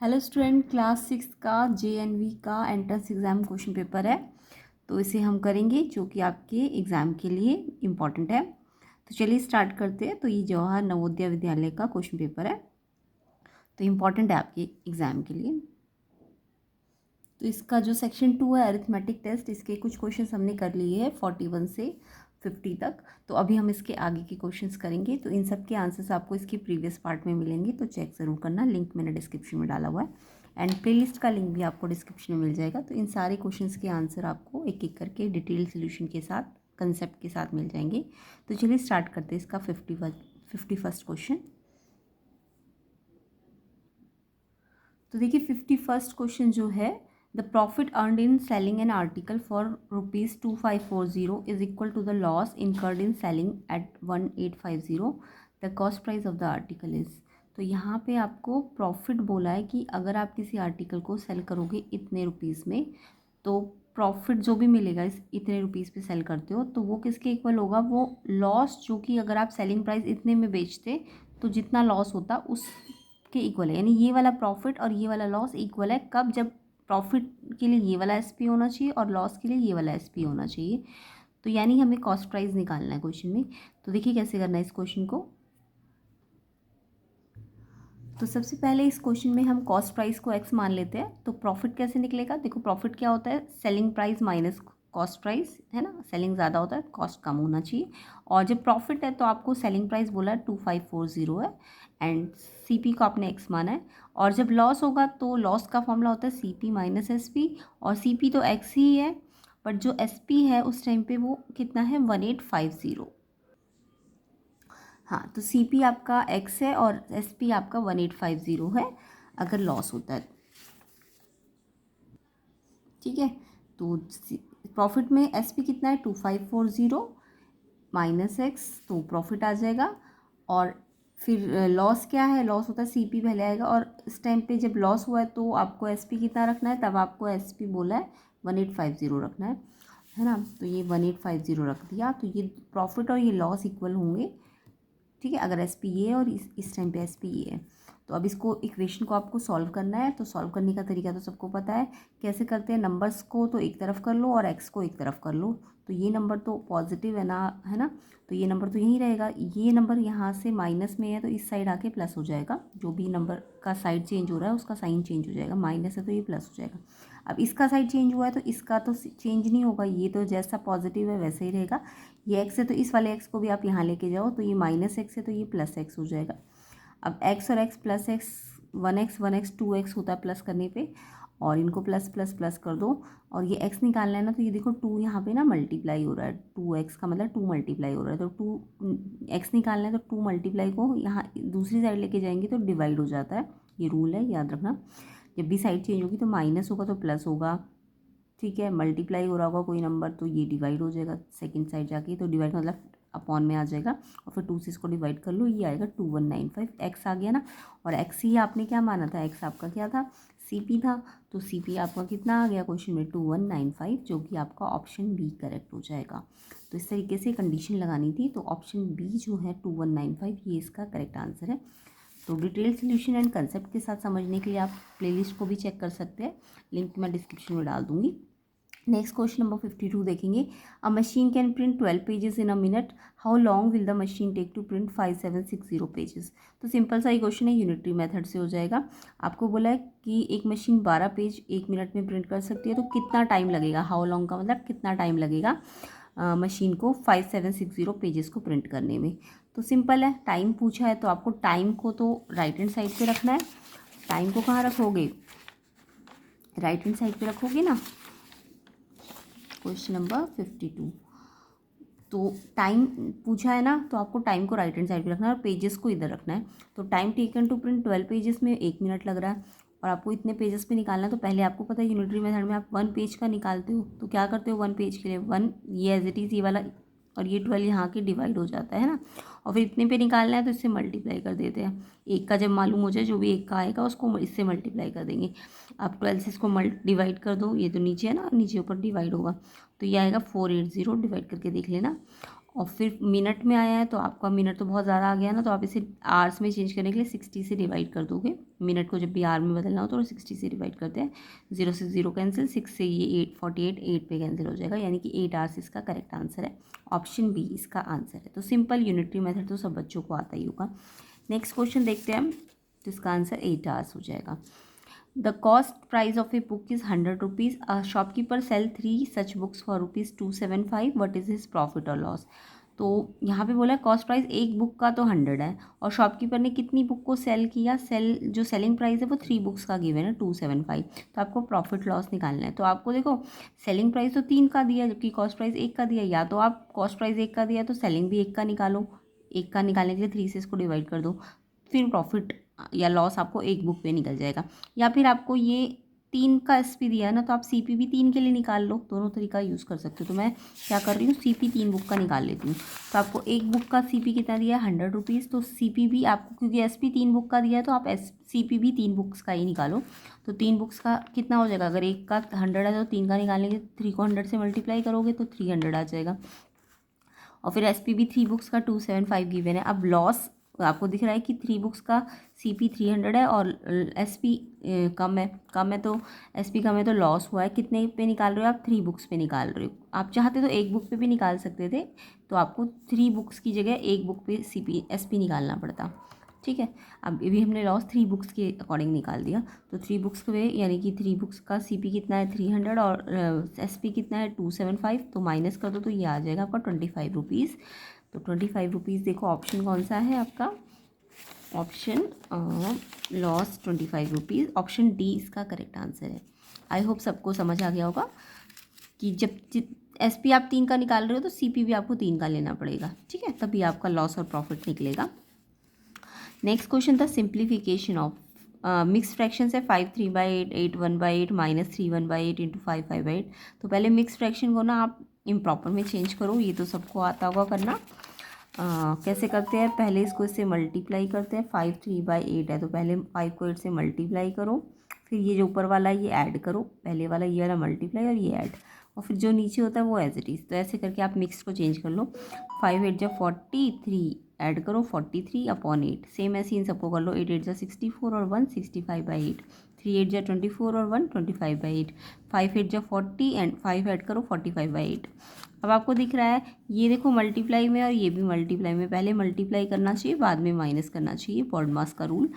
Hello student, class 6 का JNV का entrance exam question paper है। तो इसे हम करेंगे जो कि आपके एग्ज़ाम के लिए इम्पॉर्टेंट है। तो चलिए स्टार्ट करते हैं। तो ये जवाहर नवोदय विद्यालय का क्वेश्चन पेपर है, तो इम्पॉर्टेंट है आपके एग्ज़ाम के लिए। तो इसका जो सेक्शन 2 है अरिथमेटिक टेस्ट, इसके कुछ क्वेश्चन हमने कर लिए हैं 41 से 50 तक। तो अभी हम इसके आगे के क्वेश्चंस करेंगे। तो इन सब के आंसर्स आपको इसकी प्रीवियस पार्ट में मिलेंगे, तो चेक ज़रूर करना। लिंक मैंने डिस्क्रिप्शन में डाला हुआ है एंड प्लेलिस्ट का लिंक भी आपको डिस्क्रिप्शन में मिल जाएगा। तो इन सारे क्वेश्चंस के आंसर आपको एक एक करके डिटेल सोल्यूशन के साथ, कंसेप्ट के साथ मिल जाएंगे। तो चलिए स्टार्ट करते हैं इसका 51st क्वेश्चन। तो देखिए 51st क्वेश्चन जो है, the profit earned in selling an article for ₹2540 is equal to the loss incurred in selling at 1850, the cost price of the article is. तो यहाँ पे आपको प्रॉफिट बोला है कि अगर आप किसी आर्टिकल को सेल करोगे इतने रुपीज़ में, तो प्रॉफिट जो भी मिलेगा इस इतने रुपीज़ पे सेल करते हो, तो वो किसके इक्वल होगा? वो लॉस जो कि अगर आप सेलिंग प्राइस इतने में बेचते तो जितना लॉस होता उस के इक्वल है। यानी ये वाला प्रॉफिट और ये वाला लॉस इक्वल है कब? जब प्रॉफिट के लिए ये वाला एसपी होना चाहिए और लॉस के लिए ये वाला एसपी होना चाहिए। तो यानी हमें कॉस्ट प्राइस निकालना है क्वेश्चन में। तो देखिए कैसे करना है इस क्वेश्चन को। तो सबसे पहले इस क्वेश्चन में हम कॉस्ट प्राइस को एक्स मान लेते हैं। तो प्रॉफिट कैसे निकलेगा? देखो प्रॉफिट क्या होता है? Selling price minus cost price, है ना। सेलिंग ज़्यादा होता है, कॉस्ट कम होना चाहिए। और जब प्रॉफिट है तो आपको सेलिंग प्राइस बोला है 2540 है एंड सीपी को आपने एक्स माना है। और जब लॉस होगा तो लॉस का फॉर्मूला होता है सीपी माइनस एसपी, और सीपी तो एक्स ही है, बट जो एसपी है उस टाइम पे वो कितना है? 1850। हाँ, तो सीपी आपका एक्स है और एसपी आपका 1850 है अगर लॉस होता है। ठीक है, तो प्रॉफिट में एसपी कितना है? 2540 माइनस एक्स, तो प्रॉफिट आ जाएगा। और फिर लॉस क्या है? लॉस होता है सीपी पहले आएगा, और इस टाइम पे जब लॉस हुआ है तो आपको एसपी कितना रखना है? तब आपको एसपी बोला है 1850 रखना है ना। तो ये 1850 रख दिया, तो ये प्रॉफिट और ये लॉस इक्वल होंगे। ठीक है, अगर एस पी ये है और इस टाइम पे एस पी ये है। तो अब इसको इक्वेशन को आपको सॉल्व करना है। तो सॉल्व करने का तरीका तो सबको पता है, कैसे करते हैं। नंबर्स को तो एक तरफ कर लो और एक्स को एक तरफ कर लो। तो ये नंबर तो पॉजिटिव है ना, है ना, तो ये नंबर तो यहीं रहेगा। ये नंबर यहाँ से माइनस में है तो इस साइड आके प्लस हो जाएगा। जो भी नंबर का साइड चेंज हो रहा है उसका साइन चेंज हो जाएगा। माइनस है तो ये प्लस हो जाएगा। अब इसका साइड चेंज हुआ है तो इसका तो चेंज नहीं होगा, ये तो जैसा पॉजिटिव है वैसे ही रहेगा। ये एक्स है तो इस वाले एक्स को भी आप यहाँ लेके जाओ, तो ये माइनस एक्स है तो ये प्लस एक्स हो जाएगा। अब एक्स और x plus x, 1x 2x होता है प्लस करने पे, और इनको प्लस प्लस प्लस कर दो। और ये x निकालना है ना, तो ये देखो 2 यहाँ पे ना मल्टीप्लाई हो रहा है, 2x का मतलब 2 मल्टीप्लाई हो रहा है। तो 2x निकालना है तो 2 मल्टीप्लाई को यहाँ दूसरी साइड लेके जाएंगे तो डिवाइड हो जाता है। ये रूल है, याद रखना। जब भी साइड चेंज होगी तो माइनस होगा तो प्लस होगा। ठीक है, मल्टीप्लाई हो रहा होगा कोई नंबर तो ये डिवाइड हो जाएगा सेकंड साइड जाके, तो डिवाइड मतलब अपॉन में आ जाएगा। और फिर 2 से इसको डिवाइड कर लो, ये आएगा 2195। एक्स आ गया ना, और एक्स ही आपने क्या माना था? एक्स आपका क्या था? सीपी था। तो सीपी आपका कितना आ गया क्वेश्चन में? 2195, जो कि आपका ऑप्शन बी करेक्ट हो जाएगा। तो इस तरीके से कंडीशन लगानी थी। तो ऑप्शन बी जो है 2195, ये इसका करेक्ट आंसर है। तो डिटेल सोल्यूशन एंड कंसेप्ट के साथ समझने के लिए आप प्लेलिस्ट को भी चेक कर सकते हैं, लिंक मैं डिस्क्रिप्शन में डाल दूंगी। नेक्स्ट क्वेश्चन नंबर 52 देखेंगे। A machine can print 12 pages in a minute, how long will the machine take to print 5760 pages. तो सिंपल सा ही क्वेश्चन है, यूनिटरी मेथड से हो जाएगा। आपको बोला है कि एक मशीन 12 पेज 1 मिनट में प्रिंट कर सकती है, तो कितना टाइम लगेगा? हाउ लॉन्ग का मतलब कितना टाइम लगेगा मशीन को 5760 पेजेस को प्रिंट करने में। तो सिंपल है, टाइम पूछा है तो आपको टाइम को तो राइट हैंड साइड पे रखना है। टाइम को कहाँ रखोगे? राइट हैंड साइड पे रखोगे ना। क्वेश्चन नंबर 52, तो टाइम पूछा है ना, तो आपको टाइम को राइट हैंड साइड पे रखना है और पेजेस को इधर रखना है। तो time taken to print 12 pages में 1 मिनट लग रहा है, और आपको इतने पेजेस पे निकालना है। तो पहले आपको पता है यूनिटरी मेथड में आप 1 पेज का निकालते हो, तो क्या करते हो? 1 पेज के लिए 1, ये एज इट इज़ ये वाला, और ये 12 यहाँ के डिवाइड हो जाता है ना। और फिर इतने पे निकालना है तो इससे मल्टीप्लाई कर देते हैं। एक का जब मालूम हो जाए, जो भी एक का आएगा उसको इससे मल्टीप्लाई कर देंगे। आप 12 से इसको डिवाइड कर दो, ये तो नीचे है ना, नीचे ऊपर डिवाइड होगा, तो ये आएगा 480, डिवाइड करके देख लेना। और फिर मिनट में आया है तो आपका मिनट तो बहुत ज़्यादा आ गया ना, तो आप इसे आवर्स में चेंज करने के लिए 60 से डिवाइड कर दोगे। मिनट को जब भी आवर में बदलना हो तो 60 से डिवाइड करते हैं। 0 से 0 कैंसिल, 6 से ये 8 8 पे कैंसिल हो जाएगा, यानी कि 8 आवर्स इसका करेक्ट आंसर है। ऑप्शन बी इसका आंसर है। तो सिंपल यूनिटरी मेथड तो सब बच्चों को आता ही होगा। नेक्स्ट क्वेश्चन देखते हैं हम, तो इसका आंसर 8 आवर्स हो जाएगा। The cost price of a book is 100 rupees. A shopkeeper sell 3 such books for rupees 275. What is his profit or loss? तो यहाँ पे बोला है कॉस्ट प्राइस एक बुक का तो 100 है, और शॉपकीपर ने कितनी बुक को सेल किया, जो सेलिंग प्राइस है वो 3 बुक्स का गिवन है 275। तो आपको प्रॉफिट लॉस निकालना है। तो आपको देखो सेलिंग प्राइस तो 3 का दिया जबकि कॉस्ट प्राइस 1 का दिया, या तो आप कॉस्ट प्राइस 1 का दिया तो सेलिंग भी 1 का निकालो, 1 का निकालने के लिए 3 से इसको डिवाइड कर दो, फिर प्रॉफिट या लॉस आपको एक बुक पे निकल जाएगा। या फिर आपको ये 3 का एसपी दिया है ना, तो आप सीपी भी 3 के लिए निकाल लो, दोनों तरीका यूज़ कर सकते हो। तो मैं क्या कर रही हूँ, सीपी 3 बुक का निकाल लेती हूँ। तो आपको एक बुक का सीपी कितना दिया है, 100 रुपीज़। तो सीपी भी आपको, क्योंकि एसपी 3 बुक का दिया है तो आप सीपी भी 3 बुक्स का ही निकालो। तो 3 बुक्स का कितना हो जाएगा, अगर एक का 100 है तो 3 का निकालने के 3 को 100 से मल्टीप्लाई करोगे तो 300 आ जाएगा। और फिर एसपी भी 3 बुक्स का 275 गिवन है। अब लॉस आपको दिख रहा है कि 3 बुक्स का सीपी 300 है और एसपी कम है तो एसपी कम है तो लॉस हुआ है। कितने पे निकाल रहे हो आप, 3 बुक्स पे निकाल रहे हो। आप चाहते तो एक बुक पे भी निकाल सकते थे, तो आपको 3 बुक्स की जगह एक बुक पे सीपी एसपी निकालना पड़ता। ठीक है, अब ये भी हमने लॉस 3 बुक्स के अकॉर्डिंग निकाल दिया। तो 3 बुक्स पे यानी कि 3 बुक्स का सीपी कितना है 300 और एसपी कितना है 275, तो माइनस कर दो तो ये आ जाएगा आपका 25 रुपीज़। तो 25 रुपीज़ देखो ऑप्शन कौन सा है आपका, option loss 25 rupees, option D इसका करेक्ट आंसर है। आई होप सबको समझ आ गया होगा कि जब एसपी आप 3 का निकाल रहे हो तो सीपी भी आपको 3 का लेना पड़ेगा। ठीक है, तभी आपका लॉस और प्रॉफिट निकलेगा। नेक्स्ट क्वेश्चन था सिंप्लीफिकेशन ऑफ मिक्स फ्रैक्शन है 5 3/8 8 1/8 माइनस 3 1/8 इंटू 5 5/8। तो पहले मिक्स फ्रैक्शन को ना आप इम्प्रॉपर में चेंज करो, ये तो सबको आता होगा करना। कैसे करते हैं, पहले इसको इससे मल्टीप्लाई करते हैं। 5 3/8 है तो पहले 5 को 8 से मल्टीप्लाई करो, फिर ये जो ऊपर वाला ये ऐड करो, पहले वाला ये वाला मल्टीप्लाई और ये ऐड, और फिर जो नीचे होता है वो एज इट इज़। तो ऐसे करके आप मिक्स को चेंज कर लो। 5 8 जा 43 ऐड करो 43/8, सेम ऐसे इन सबको कर लो। 8 8 जा 64 और 1 65/8, 3 8 जा 24 और 1 25/8, 5 8 जा 40 एंड 5 ऐड करो 45/8। अब आपको दिख रहा है ये देखो मल्टीप्लाई में और ये भी मल्टीप्लाई में, पहले मल्टीप्लाई करना चाहिए बाद में माइनस करना चाहिए, पॉडमास का रूल।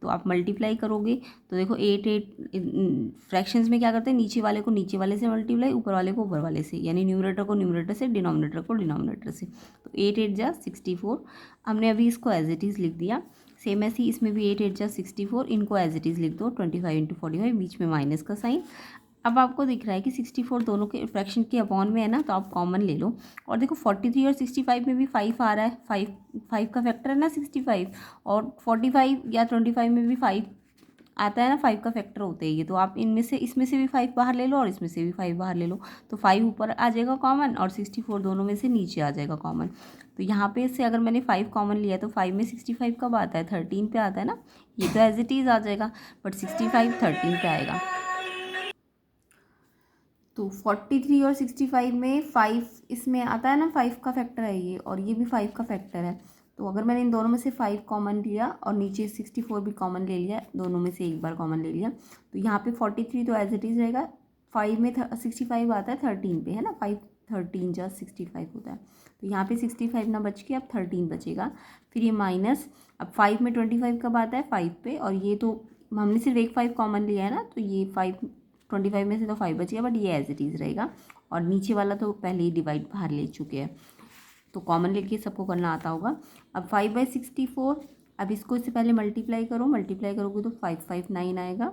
तो आप मल्टीप्लाई करोगे तो देखो 8 8 फ्रैक्शंस में क्या करते हैं, नीचे वाले को नीचे वाले से मल्टीप्लाई, ऊपर वाले को ऊपर वाले से, यानी न्यूमरेटर को न्यूमरेटर से, डिनोमिनेटर को डिनोमिनेटर से। तो 8 8 जा 64, हमने अभी इसको एज इट इज़ लिख दिया। सेम ऐसे ही इसमें भी 8 8 जा 64, इनको एज इट इज़ लिख दो। 25 इंटू 45, बीच में माइनस का साइन। अब आपको दिख रहा है कि 64 दोनों के फ्रैक्शन के अपॉन में है ना, तो आप कॉमन ले लो। और देखो 43 और 65 में भी 5 आ रहा है, 5 का फैक्टर है ना 65, और 45 या 25 में भी 5 आता है ना, 5 का फैक्टर होते हैं ये। तो आप इनमें से इसमें से भी 5 बाहर ले लो और इसमें से भी 5 बाहर ले लो, तो 5 ऊपर आ जाएगा कॉमन और 64 दोनों में से नीचे आ जाएगा कॉमन। तो यहाँ पे से अगर मैंने 5 कॉमन लिया तो 5 में 65 कब आता है, 13 पे आता है ना, ये तो एज इट इज़ आ जाएगा, बट 65 13 पे आएगा। तो 43 और 65 में 5 इसमें आता है ना, 5 का फैक्टर है ये, और ये भी 5 का फैक्टर है। तो अगर मैंने इन दोनों में से 5 कॉमन लिया और नीचे 64 भी कॉमन ले लिया, दोनों में से एक बार कॉमन ले लिया, तो यहाँ पे 43 तो एज इट इज़ रहेगा। 5 में 65 आता है 13 पे, है ना, 5 13 जा 65 होता है। तो यहाँ पे 65 ना बच के अब 13 बचेगा। फिर ये माइनस, अब 5 में 25 कब आता है 5 पे, और ये तो हमने सिर्फ एक 5 कॉमन लिया है ना, तो ये 25 में से तो 5 बचेगा, बट ये एज इट इज़ रहेगा। और नीचे वाला तो पहले ही डिवाइड बाहर ले चुके हैं, तो कॉमन लेके सबको करना आता होगा। अब 5/64, अब इसको इससे पहले मल्टीप्लाई करो, मल्टीप्लाई करोगे तो 559 आएगा,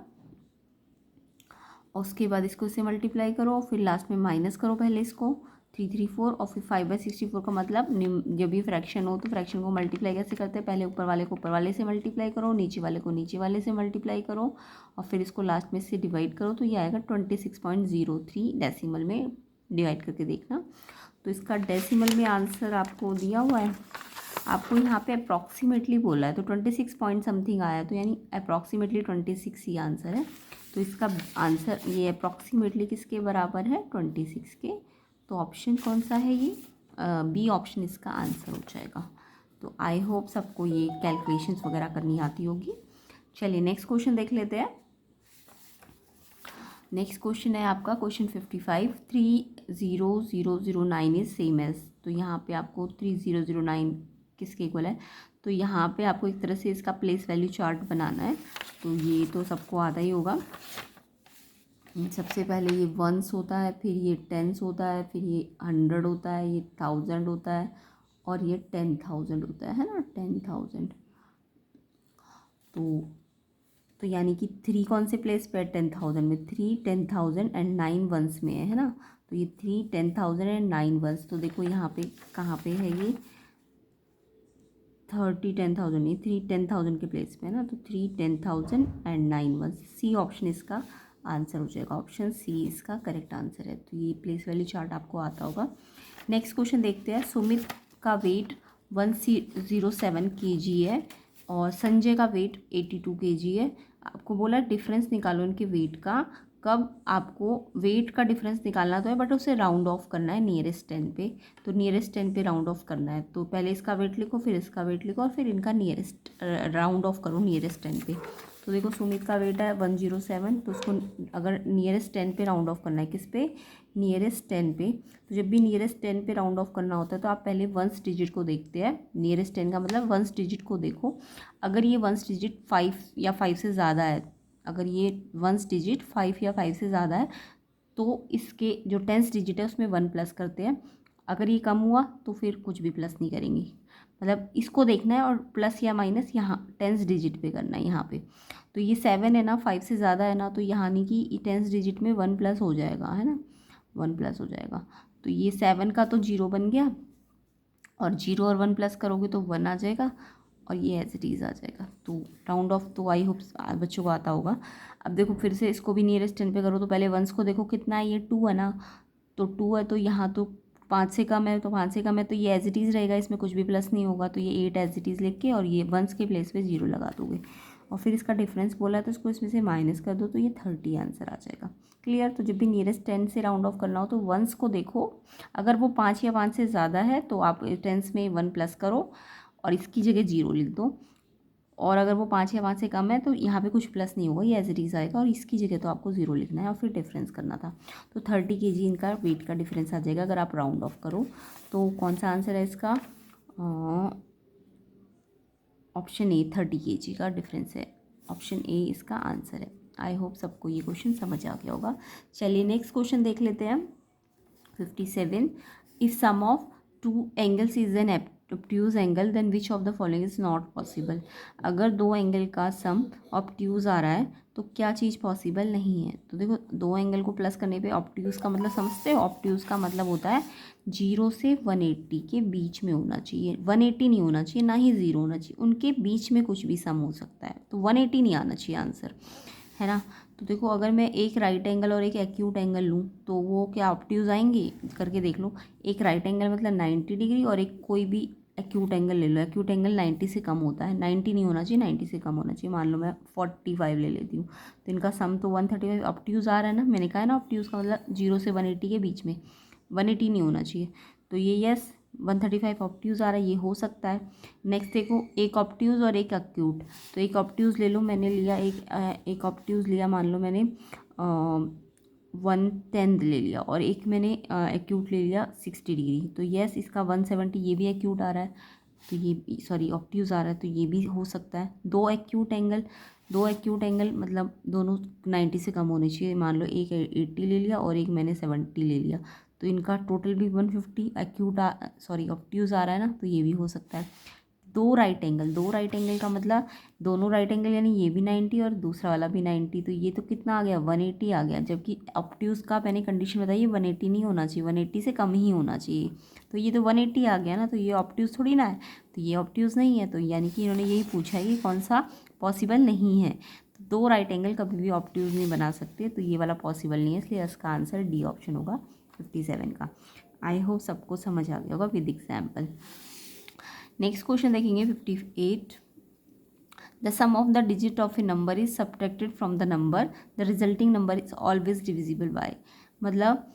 और उसके बाद इसको इससे मल्टीप्लाई करो, फिर लास्ट में माइनस करो पहले इसको 334, और फिर 5/64 का मतलब जब भी फ्रैक्शन हो तो फ्रैक्शन को मल्टीप्लाई कैसे करते हैं, पहले ऊपर वाले को ऊपर वाले से मल्टीप्लाई करो, नीचे वाले को नीचे वाले से मल्टीप्लाई करो, और फिर इसको लास्ट में से डिवाइड करो, तो ये आएगा 26.03 डेसिमल में डिवाइड करके देखना। तो इसका डेसिमल में आंसर आपको दिया हुआ है, आपको यहाँ पे अप्रॉक्सीमेटली बोला है, तो 26 पॉइंट समथिंग आया, तो यानी अप्रॉक्सीमेटली 26 ही आंसर है। तो इसका आंसर ये अप्रॉक्सीमेटली किसके बराबर है, 26 के। तो ऑप्शन कौन सा है ये, बी ऑप्शन इसका आंसर हो जाएगा। तो आई होप सबको ये कैलकुलेशंस वगैरह करनी आती होगी। चलिए नेक्स्ट क्वेश्चन देख लेते हैं। नेक्स्ट क्वेश्चन है आपका क्वेश्चन 55, 30009 इज सेम एज। तो यहाँ पे आपको 3009 किसके इक्वल है, तो यहाँ पे आपको एक तरह से इसका प्लेस वैल्यू चार्ट बनाना है। तो ये तो सबको आता ही होगा। सबसे पहले ये वंस होता है, फिर ये टेंस होता है, फिर ये 100 होता है, ये 1000 होता है और ये 10,000 होता है ना, 10,000। तो यानी कि 3 कौन से प्लेस पे है, 10,000 में। 3 10,000 एंड 9 वंस में है ना। तो ये 3 10,000 एंड 9 वंस। तो देखो यहाँ पे कहाँ पे है ये 30 10,000, ये 3 10,000 के प्लेस पे है ना। तो 3 10,000 एंड 9 वंस। सी ऑप्शन इसका आंसर हो जाएगा। ऑप्शन सी इसका करेक्ट आंसर है। तो ये प्लेस वैल्यू चार्ट आपको आता होगा। नेक्स्ट क्वेश्चन देखते हैं। सुमित का वेट 107 kg है और संजय का वेट 82 kg है। आपको बोला डिफरेंस निकालो इनके वेट का। कब आपको वेट का डिफरेंस निकालना तो है, बट उसे राउंड ऑफ करना है नियरेस्ट 10 पे। तो नियरेस्ट 10 पे राउंड ऑफ करना है। तो पहले इसका वेट लिखो, फिर इसका वेट लिखो और फिर इनका नियरेस्ट राउंड ऑफ करो नियरेस्ट 10 पे। तो देखो सुमित का वेट है 107, तो उसको अगर नियरेस्ट 10 पे राउंड ऑफ करना है, किस पे, नियरेस्ट 10 पे। तो जब भी नियरेस्ट 10 पे राउंड ऑफ करना होता है तो आप पहले वंस डिजिट को देखते हैं। नियरेस्ट 10 का मतलब वंस डिजिट को देखो। अगर ये वंस डिजिट 5 या 5 से ज़्यादा है, अगर ये वंस डिजिट 5 या 5 से ज़्यादा है तो इसके जो टेंस डिजिट है उसमें 1 प्लस करते हैं। अगर ये कम हुआ तो फिर कुछ भी प्लस नहीं करेंगे। मतलब इसको देखना है और प्लस या माइनस यहाँ टेंस डिजिट पे करना है यहाँ पे। तो ये 7 है ना, 5 से ज़्यादा है ना, तो यहाँ नहीं कि टेंस डिजिट में 1 प्लस हो जाएगा, है ना, 1 प्लस हो जाएगा। तो ये 7 का तो 0 बन गया और 0 और 1 प्लस करोगे तो 1 आ जाएगा और ये एज इट इज़ आ जाएगा। तो राउंड ऑफ तो आई होप बच्चों को आता होगा। अब देखो फिर से इसको भी नियरेस्ट 10 पे करो। तो पहले वंस को देखो कितना है, ये 2 है ना। तो 2 है तो यहाँ तो 5 से कम है, तो 5 से कम है तो ये एज इट इज़ रहेगा, इसमें कुछ भी प्लस नहीं होगा। तो ये 8 एज इट इज़ लिख के और ये वंस के प्लेस पे 0 लगा दोगे और फिर इसका डिफरेंस बोला है तो इसको इसमें से माइनस कर दो तो ये 30 आंसर आ जाएगा। क्लियर। तो जब भी नियरेस्ट 10 से राउंड ऑफ करना हो तो वंस को देखो, अगर वो 5 या 5 से ज़्यादा है तो आप टेंस में 1 प्लस करो और इसकी जगह 0 लिख दो। और अगर वो 5 या 5 से कम है तो यहाँ पे कुछ प्लस नहीं होगा, ये एज इट इज़ आएगा और इसकी जगह तो आपको 0 लिखना है और फिर डिफरेंस करना था। तो 30 kg इनका वेट का डिफरेंस आ जाएगा अगर आप राउंड ऑफ करो। तो कौन सा आंसर है इसका, ऑप्शन ए 30 kg का डिफरेंस है। ऑप्शन ए इसका आंसर है। आई होप सबको ये क्वेश्चन समझ आ गया होगा। चलिए नेक्स्ट क्वेश्चन देख लेते हैं। 57, if sum of 2 angles is an obtuse angle then which of the following is not possible. अगर 2 एंगल का सम ऑब्ट्यूज आ रहा है तो क्या चीज़ पॉसिबल नहीं है। तो देखो 2 एंगल को प्लस करने पे ऑब्ट्यूज का मतलब समझते हो, ऑब्ट्यूज का मतलब होता है 0 से 180 के बीच में होना चाहिए। 180 नहीं होना चाहिए, ना ही 0 होना चाहिए, उनके बीच में कुछ भी सम हो सकता है। तो 180 नहीं आना चाहिए आंसर, है ना। तो देखो अगर मैं एक राइट एंगल और एक एक्यूट एंगल लूँ तो वो क्या ऑब्ट्यूज आएंगे, करके देख लो। एक राइट एंगल मतलब 90 डिग्री और एक कोई भी एक्यूट एंगल ले लो। एक्यूट एंगल 90 से कम होता है, 90 नहीं होना चाहिए, 90 से कम होना चाहिए। मान लो मैं 45 ले लेती हूँ तो इनका सम तो 135 ऑब्ट्यूज आ रहा है ना। मैंने कहा है ना ऑब्ट्यूज का मतलब 0 से 180 के बीच में, 180 नहीं होना चाहिए। तो ये यस 135 ऑब्ट्यूज आ रहा है, ये हो सकता है। नेक्स्ट देखो एक ऑब्ट्यूज और एक एक्यूट। तो एक ऑब्ट्यूज ले लो, मैंने लिया एक ऑब्ट्यूज लिया, मान लो मैंने 110 ले लिया और एक मैंने एक्यूट ले लिया 60 डिग्री। तो यस इसका 170 ये भी एक्यूट आ रहा है, तो ये सॉरी ऑब्ट्यूज आ रहा है, तो ये भी हो सकता है। दो एक्यूट एंगल मतलब दोनों 90 से कम होने चाहिए। मान लो एक 80 ले लिया और एक मैंने 70 ले लिया, तो इनका टोटल भी 150 एक्यूट ऑब्ट्यूज आ रहा है ना, तो ये भी हो सकता है। दो राइट एंगल का मतलब दोनों राइट एंगल यानी ये भी 90 और दूसरा वाला भी 90, तो ये तो कितना आ गया 180 आ गया। जबकि ऑब्ट्यूज का मैंने कंडीशन बताई 180 नहीं होना चाहिए, 180 से कम ही होना चाहिए। तो ये तो 180 आ गया ना, तो ये ऑब्ट्यूज थोड़ी ना है, तो ये ऑब्ट्यूज नहीं है। तो यानी कि इन्होंने यही पूछा है कि कौन सा पॉसिबल नहीं है। तो दो राइट एंगल कभी भी ऑब्ट्यूज नहीं बना सकते, तो ये वाला पॉसिबल नहीं है, इसलिए इसका आंसर डी ऑप्शन होगा 57 का। आई होप सबको समझ आ गया होगा विद एग्जाम्पल। नेक्स्ट क्वेश्चन देखेंगे 58, the sum of the digit of a number is subtracted from the number, the resulting number is always divisible by. मतलब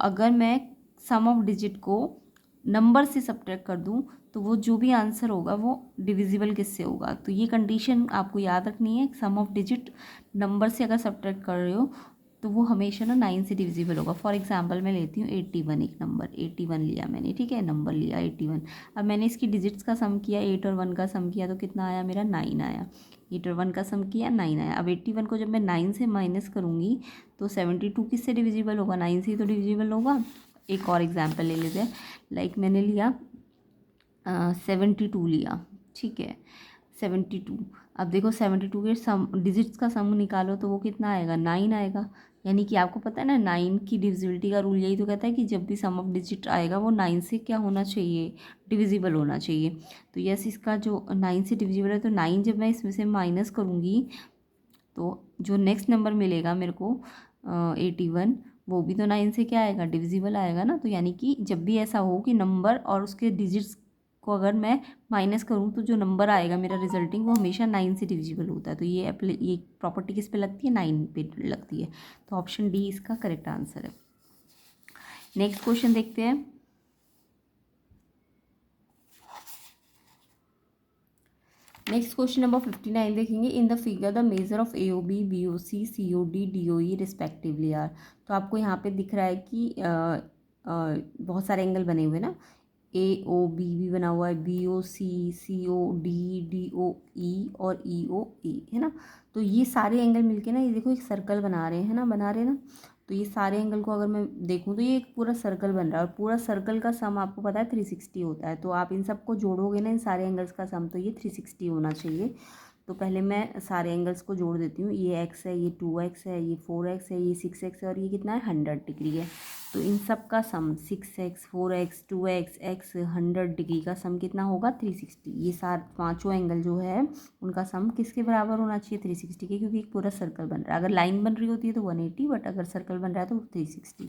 अगर मैं सम ऑफ डिजिट को नंबर से सब्ट्रैक्ट कर दूं तो वो जो भी आंसर होगा वो डिविजिबल किससे होगा। तो ये कंडीशन आपको याद रखनी है, सम ऑफ डिजिट नंबर से अगर सब्ट्रैक्ट कर रहे हो तो वो हमेशा ना 9 से डिविजिबल होगा। फॉर एग्जांपल मैं लेती हूँ 81, एक नंबर 81 लिया मैंने, ठीक है, नंबर लिया 81। अब मैंने इसकी डिजिट्स का सम किया, 8 और 1 का सम किया तो कितना आया मेरा 9 आया। 8 और 1 का सम किया 9 आया। अब 81 को जब मैं 9 से माइनस करूँगी तो 72 किससे डिविजिबल होगा, 9 से ही तो डिविजिबल होगा। एक और एग्जाम्पल ले लेते हैं, लाइक मैंने लिया 72 लिया, ठीक है, 72। अब देखो 72 के सम डिजिट्स का सम निकालो तो वो कितना आएगा, 9 आएगा। यानी कि आपको पता है ना 9 की डिविजिबिलिटी का रूल यही तो कहता है कि जब भी सम ऑफ डिजिट आएगा वो 9 से क्या होना चाहिए, डिविजिबल होना चाहिए। तो यस, इसका जो 9 से डिविजिबल है तो 9 जब मैं इसमें से माइनस करूँगी तो जो नेक्स्ट नंबर मिलेगा मेरे को 81, वो भी तो 9 से क्या आएगा, डिविजिबल आएगा ना। तो यानी कि जब भी ऐसा हो कि नंबर और उसके डिजिट्स को अगर मैं माइनस करूँ तो जो नंबर आएगा मेरा रिजल्टिंग वो हमेशा 9 से डिविजिबल होता है। तो ये प्रॉपर्टी किस पे लगती है, 9 पे लगती है। तो ऑप्शन डी इसका करेक्ट आंसर है। नेक्स्ट क्वेश्चन देखते हैं। नेक्स्ट क्वेश्चन नंबर 59 देखेंगे। In the figure the measure of AOB, BOC, COD, DOE respectively are. तो आपको यहाँ पे दिख रहा है कि बहुत सारे एंगल बने हुए ना, AOB भी बना हुआ है, BOC, COD, DOE और EOA, है ना। तो ये सारे एंगल मिलके ना ये देखो एक सर्कल बना रहे हैं ना, बना रहे हैं ना। तो ये सारे एंगल को अगर मैं देखूँ तो ये एक पूरा सर्कल बन रहा है और पूरा सर्कल का सम आपको पता है 360 होता है। तो आप इन सबको जोड़ोगे ना, इन सारे एंगल्स का सम, तो ये 360 होना चाहिए। तो पहले मैं सारे एंगल्स को जोड़ देती हूँ। ये x है, ये 2x है, ये 4x है, ये 6x है और ये कितना है 100 डिग्री है। तो इन सब का सम 6x, 4x, 2x, x 100 degree का सम कितना होगा 360। ये सारे पांचों एंगल जो है उनका सम किसके बराबर होना चाहिए 360 के, क्योंकि एक पूरा सर्कल बन रहा है। अगर लाइन बन रही होती है तो 180, बट अगर सर्कल बन रहा है तो 360।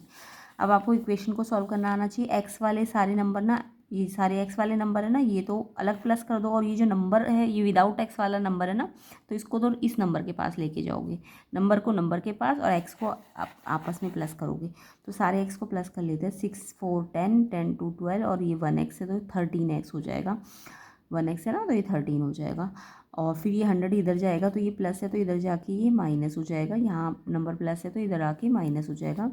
अब आपको इक्वेशन को सॉल्व करना आना चाहिए। एक्स वाले सारे नंबर ना, ये सारे एक्स वाले नंबर है ना, ये तो अलग प्लस कर दो और ये जो नंबर है ये विदाउट एक्स वाला नंबर है ना, तो इसको तो इस नंबर के पास लेके जाओगे, नंबर को नंबर के पास और एक्स को आप आपस में प्लस करोगे। तो सारे एक्स को प्लस कर लेते हैं, 6, 4, 10, 10 2 12 और ये 1x है तो 13x हो जाएगा। 1x है ना तो ये 13 हो जाएगा। और फिर ये 100 इधर जाएगा तो ये प्लस है तो इधर जाके ये माइनस हो जाएगा। यहाँ नंबर प्लस है तो इधर आके माइनस हो जाएगा।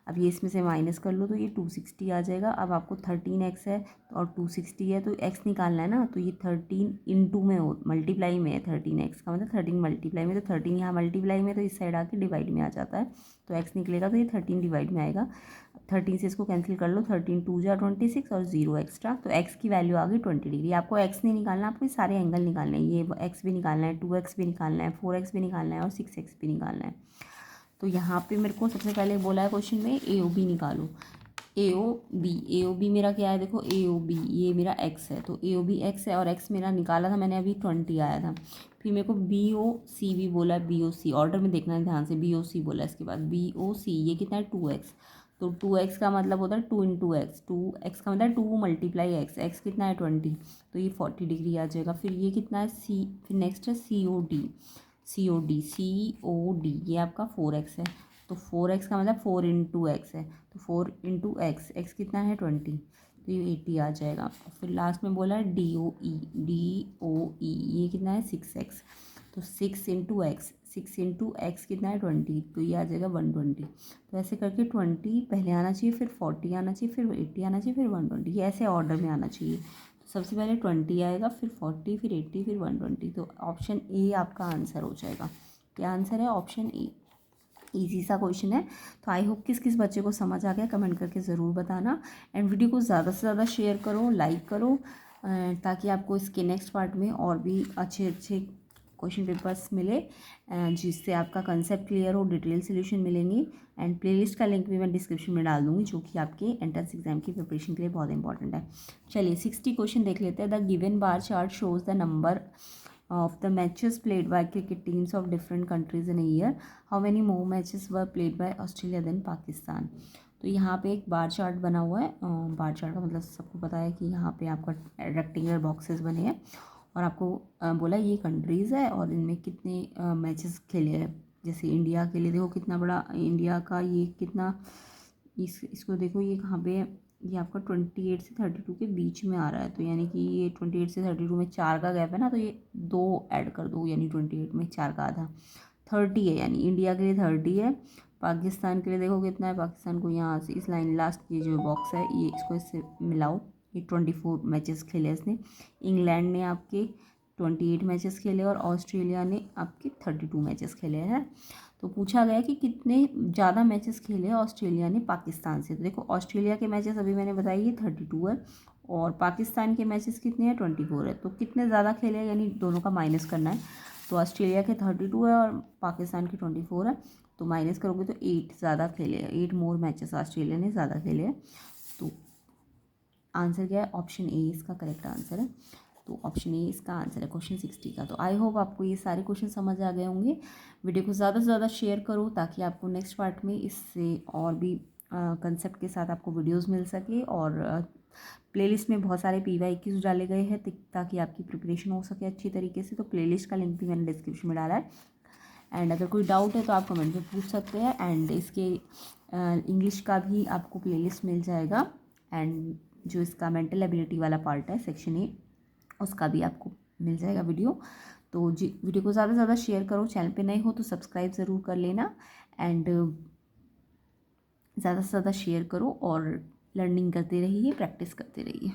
अब ये इसमें से माइनस कर लो तो ये 260 आ जाएगा। अब आपको 13x है और 260 है तो x निकालना है ना, तो ये 13 इंटू में हो, मल्टीप्लाई में है 13x का मतलब 13 मल्टीप्लाई में, तो 13 यहाँ मल्टीप्लाई में तो इस साइड आके डिवाइड में आ जाता है। तो x निकलेगा तो ये 13 डिवाइड में आएगा। 13 से इसको कैंसिल कर लो, 13 2 जा 26 और 0 एक्स्ट्रा, तो x की वैल्यू आ गई 20 डिग्री। आपको x नहीं निकालना, आपको ये सारे एंगल निकालने हैं। ये x भी निकालना है, 2x भी निकालना है, 4x भी निकालना है और 6x भी निकालना है। तो यहाँ पे मेरे को सबसे पहले बोला है क्वेश्चन में AOB निकालो। AOB मेरा क्या है, देखो AOB ये मेरा x है, तो AOB x है और x मेरा निकाला था मैंने अभी 20 आया था। फिर मेरे को BOC भी बोला है, BOC ऑर्डर में देखना है ध्यान से, BOC बोला है, इसके बाद BOC ये कितना है 2x। तो 2x का मतलब होता है 2 इंटू एक्स, 2x का मतलब 2 मल्टीप्लाई x कितना है 20, तो ये 40 डिग्री आ जाएगा। फिर ये कितना है फिर नेक्स्ट है COD ये आपका 4x है, तो 4x का मतलब 4 इंटू एक्स है, तो 4 इंटू एक्स कितना है 20, तो ये 80 आ जाएगा। फिर लास्ट में बोला है DOE ये कितना है 6x, तो 6 इंटू एक्स कितना है 20, तो ये आ जाएगा 120। तो ऐसे करके 20 पहले आना चाहिए, फिर 40 आना चाहिए, फिर 80 आना चाहिए, फिर 120, ये ऐसे ऑर्डर में आना चाहिए। तो सबसे पहले 20 आएगा, फिर 40, फिर 80, फिर 120। तो ऑप्शन ए आपका आंसर हो जाएगा। क्या आंसर है, ऑप्शन ए। ईजी सा क्वेश्चन है। तो आई होप किस किस बच्चे को समझ आ गया, कमेंट करके ज़रूर बताना। एंड वीडियो को ज़्यादा से ज़्यादा शेयर करो, लाइक करो, ताकि आपको इसके नेक्स्ट पार्ट में और भी अच्छे अच्छे क्वेश्चन पेपर्स मिले, जिससे आपका कंसेप्ट क्लियर हो, डिटेल सोल्यूशन मिलेंगी। एंड प्लेलिस्ट का लिंक भी मैं डिस्क्रिप्शन में डाल दूँगी, जो कि आपके एंट्रेंस एग्जाम की प्रिपरेशन के लिए बहुत इंपॉर्टेंट है। चलिए 60 क्वेश्चन देख लेते हैं। The given bar chart shows the number of the matches played by cricket teams of different countries in a year. How many more matches were played by Australia than Pakistan? तो यहाँ पे एक bar chart बना हुआ है। Bar chart का मतलब सबको पता है कि यहाँ पे आपका रेक्टेंगुलर बॉक्सेस बने हैं और आपको बोला ये कंट्रीज़ है और इनमें कितने मैचेस खेले हैं। जैसे इंडिया के लिए देखो कितना बड़ा इंडिया का ये कितना, इसको देखो ये कहाँ पे है, ये आपका 28 से 32 के बीच में आ रहा है, तो यानी कि ये 28 से 32 में 4 का गैप है ना, तो ये 2 ऐड कर दो, यानी 28 में 4 का आधा 30 है, यानी इंडिया के लिए 30 है। पाकिस्तान के लिए देखो कितना है, पाकिस्तान को यहाँ से इस लाइन लास्ट ये जो बॉक्स है ये इसको इससे मिलाओ, ये 24 मैचेस खेले इसने। इंग्लैंड ने आपके 28 मैचेस खेले और ऑस्ट्रेलिया ने आपके 32 मैचेस खेले हैं। तो पूछा गया कि कितने ज़्यादा मैचेस खेले ऑस्ट्रेलिया ने पाकिस्तान से। तो देखो ऑस्ट्रेलिया के मैचेस अभी मैंने बताई ये 32 है और पाकिस्तान के मैचेस कितने हैं 24 है। तो कितने ज़्यादा खेले हैं, यानी दोनों का माइनस करना है। तो ऑस्ट्रेलिया के 32 है और पाकिस्तान के 24 है, तो माइनस करोगे तो 8 ज़्यादा खेले हैं, 8 मोर मैचेस ऑस्ट्रेलिया ने ज़्यादा खेले हैं। तो आंसर क्या है, ऑप्शन ए इसका करेक्ट आंसर है। तो ऑप्शन ए इसका आंसर है क्वेश्चन 60 का। तो आई होप आपको ये सारे क्वेश्चन समझ आ गए होंगे। वीडियो को ज़्यादा से ज़्यादा शेयर करो ताकि आपको नेक्स्ट पार्ट में इससे और भी कंसेप्ट के साथ आपको वीडियोस मिल सके। और प्लेलिस्ट में बहुत सारे PY डाले गए हैं ताकि आपकी प्रिपरेशन हो सके अच्छी तरीके से। तो प्लेलिस्ट का लिंक भी मैंने डिस्क्रिप्शन में डाला है। एंड अगर कोई डाउट है तो आप कमेंट में पूछ सकते हैं। एंड इसके इंग्लिश का भी आपको प्लेलिस्ट मिल जाएगा। एंड जो इसका मेंटल एबिलिटी वाला पार्ट है सेक्शन ए, उसका भी आपको मिल जाएगा वीडियो। तो जी वीडियो को ज़्यादा से ज़्यादा शेयर करो। चैनल पे नए हो तो सब्सक्राइब ज़रूर कर लेना। एंड ज़्यादा से ज़्यादा शेयर करो और लर्निंग करते रहिए, प्रैक्टिस करते रहिए।